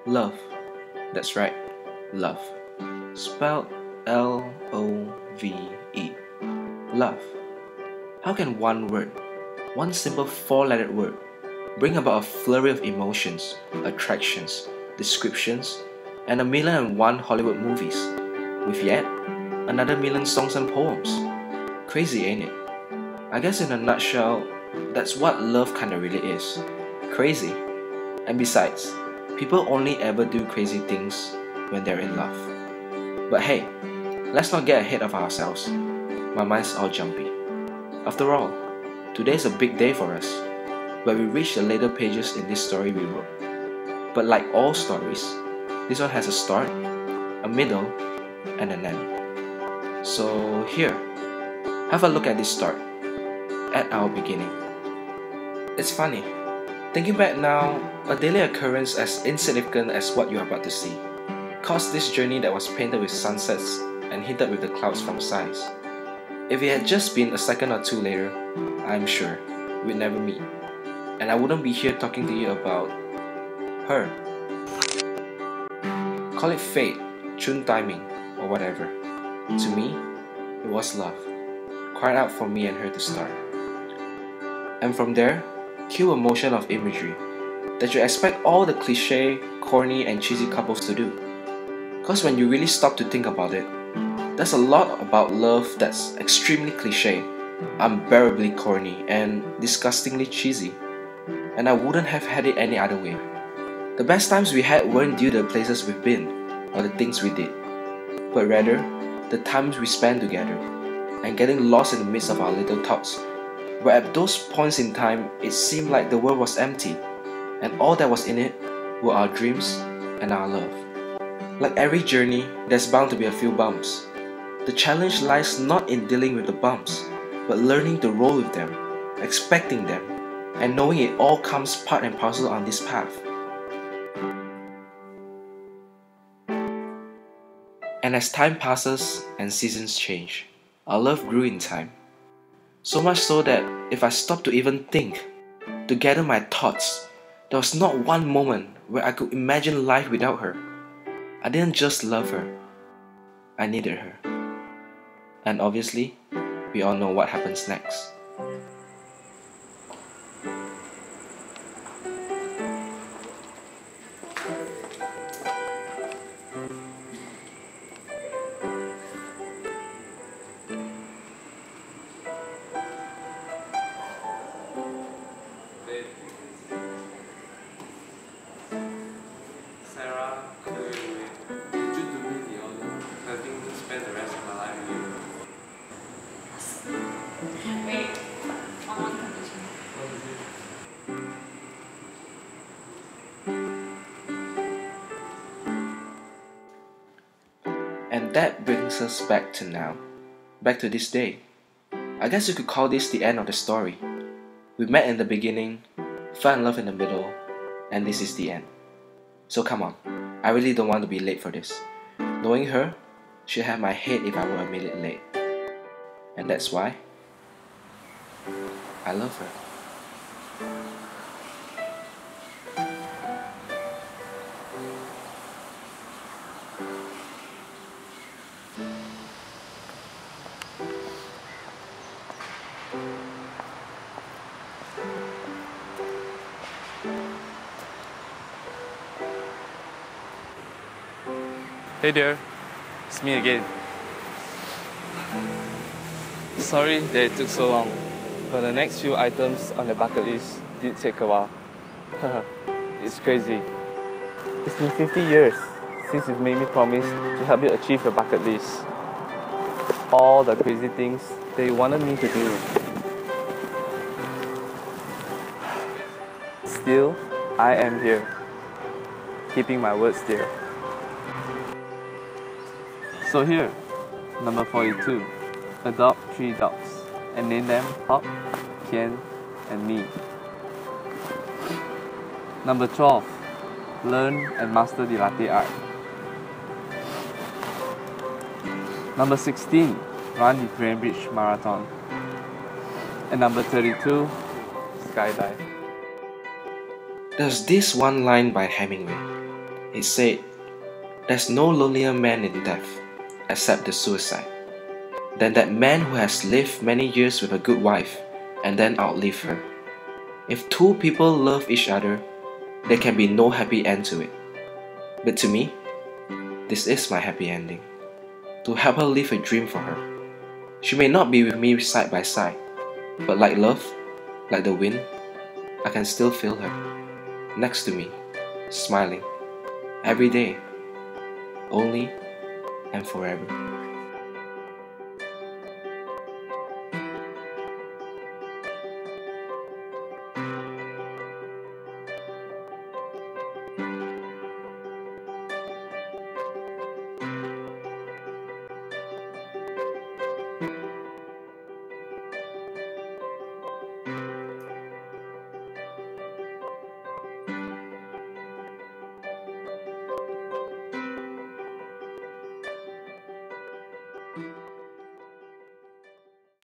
Love. That's right, love. Spelled L-O-V-E. Love. How can one word, one simple four-lettered word, bring about a flurry of emotions, attractions, descriptions, and 1,000,001 Hollywood movies, with yet another million songs and poems? Crazy, ain't it? I guess in a nutshell, that's what love kinda really is. Crazy. And besides, people only ever do crazy things when they're in love. But hey, let's not get ahead of ourselves. My mind's all jumpy. After all, today's a big day for us, where we reach the later pages in this story we wrote. But like all stories, this one has a start, a middle, and an end. So here, have a look at this start, at our beginning. It's funny, thinking back now, a daily occurrence as insignificant as what you are about to see caused this journey that was painted with sunsets and hinted with the clouds from sides. If it had just been a second or two later, I'm sure we'd never meet, and I wouldn't be here talking to you about her. Call it fate, tune timing, or whatever. To me, it was love, cried out for me and her to start. And from there, cue a motion of imagery that you expect all the cliche, corny, and cheesy couples to do. Cause when you really stop to think about it, there's a lot about love that's extremely cliche, unbearably corny, and disgustingly cheesy. And I wouldn't have had it any other way. The best times we had weren't due to the places we've been, or the things we did, but rather, the times we spent together, and getting lost in the midst of our little thoughts, where at those points in time, it seemed like the world was empty, and all that was in it were our dreams and our love. Like every journey, there's bound to be a few bumps. The challenge lies not in dealing with the bumps, but learning to roll with them, expecting them, and knowing it all comes part and parcel on this path. And as time passes and seasons change, our love grew in time. So much so that if I stopped to even think, to gather my thoughts, there was not one moment where I could imagine life without her. I didn't just love her, I needed her. And obviously, we all know what happens next. Sarah, would you do me the honor of helping me spend the rest of my life with you? Wait, on one condition. What is it? And that brings us back to now, back to this day. I guess you could call this the end of the story. We met in the beginning, fell in love in the middle, and this is the end. So come on, I really don't want to be late for this. Knowing her, she'd have my head if I were a minute late. And that's why I love her. Hey there, it's me again. Sorry that it took so long, but the next few items on the bucket list did take a while. It's crazy. It's been 50 years since you've made me promise to help you achieve your bucket list. All the crazy things that you wanted me to do. Still, I am here, keeping my words dear. So here, number 42, adopt 3 dogs and name them Hop, Kian, and Me. Number 12, learn and master the latte art. Number 16, run the Cambridge Marathon. And number 32, skydive. There's this one line by Hemingway. It said, "There's no lonelier man in death, except the suicide, than that man who has lived many years with a good wife and then outlived her. If two people love each other, there can be no happy end to it. But to me, this is my happy ending. To help her live a dream for her. She may not be with me side by side, but like love, like the wind, I can still feel her, next to me, smiling, every day, only and forever."